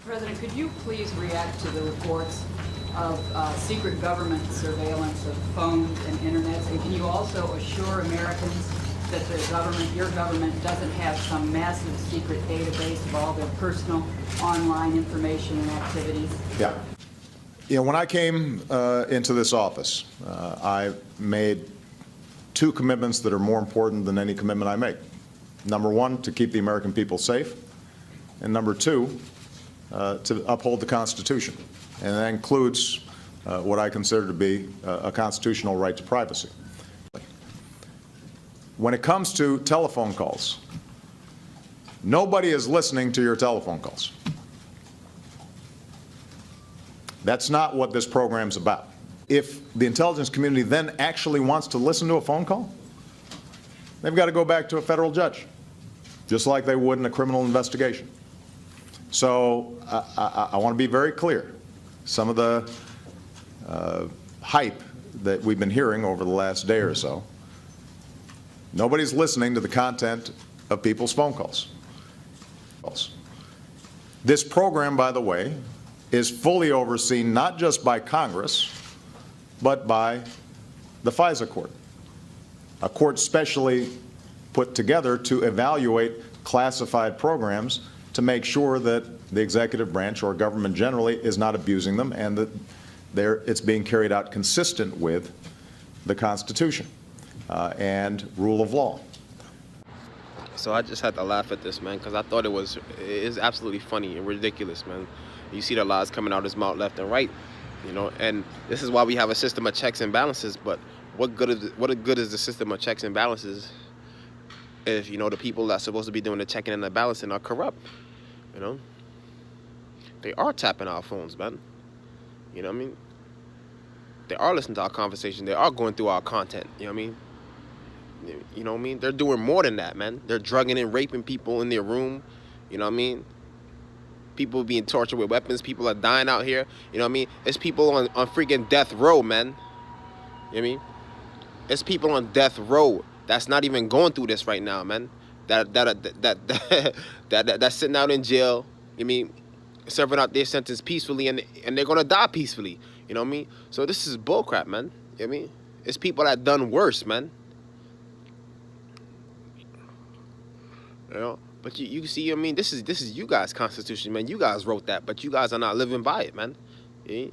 President, could you please react to the reports of secret government surveillance of phones and internets? And can you also assure Americans that the government, your government, doesn't have some massive secret database of all their personal online information and activities? Yeah. You know, when I came into this office, I made two commitments that are more important than any commitment I make. Number one, to keep the American people safe, and number two, to uphold the Constitution. And that includes what I consider to be a constitutional right to privacy. When it comes to telephone calls, nobody is listening to your telephone calls. That's not what this program's about. If the intelligence community then actually wants to listen to a phone call, they've got to go back to a federal judge, just like they would in a criminal investigation. So I want to be very clear. Some of the hype that we've been hearing over the last day or so, nobody's listening to the content of people's phone calls. This program, by the way, is fully overseen not just by Congress, but by the FISA court, a court specially put together to evaluate classified programs to make sure that the executive branch or government generally is not abusing them and that it's being carried out consistent with the Constitution and rule of law. So I just had to laugh at this, man, because I thought it is absolutely funny and ridiculous, man. You see the lies coming out of his mouth left and right, you know, and this is why we have a system of checks and balances. But what good is the system of checks and balances if, you know, the people that's supposed to be doing the checking and the balancing are corrupt? You know, they are tapping our phones, man. You know what I mean? They are listening to our conversation. They are going through our content. You know what I mean? You know what I mean? They're doing more than that, man. They're drugging and raping people in their room. You know what I mean? People being tortured with weapons. People are dying out here. You know what I mean? It's people on freaking death row, man. You know what I mean? It's people on death row that's not even going through this right now, man. That's sitting out in jail. You know what I mean? Serving out their sentence peacefully, and they're gonna die peacefully. You know what I mean? So this is bullcrap, man. You know what I mean? It's people that done worse, man. You know? But you see, I mean, this is you guys' Constitution, man. You guys wrote that, but you guys are not living by it, man. Yeah?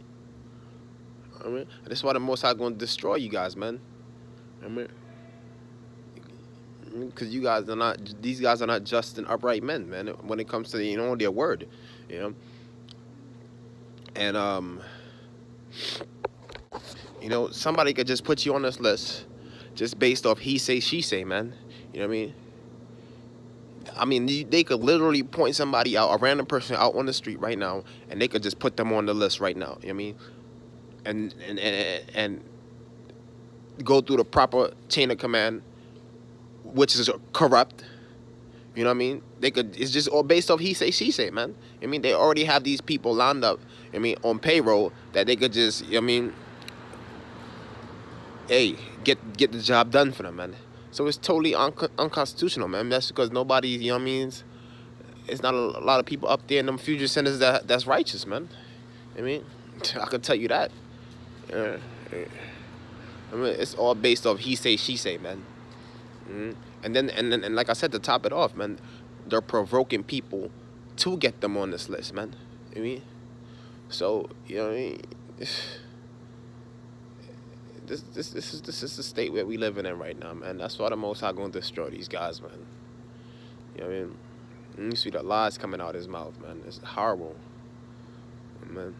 I mean, that's why the Most High going to destroy you guys, man. I mean, because these guys are not just and upright men, man. When it comes to, you know, their word, you know. And you know, somebody could just put you on this list just based off he say, she say, man. You know what I mean? I mean, they could literally point somebody out, a random person out on the street right now, and they could just put them on the list right now. You know what I mean? And go through the proper chain of command, which is corrupt. You know what I mean? It's just all based off he say, she say, man. I mean, they already have these people lined up, I mean, on payroll that they could just, I mean, hey, get the job done for them, man. So it's totally unconstitutional, man. That's because nobody, you know what I mean? It's not a lot of people up there in them future centers that's righteous, man. I mean, I can tell you that. I mean, it's all based off he say, she say, man. And then, like I said, to top it off, man, they're provoking people to get them on this list, man. You know what I mean? So, you know what I mean? This is the state where we living in right now, man. That's why the Most High going to destroy these guys, man. You know what I mean? You see the lies coming out of his mouth, man. It's horrible, man.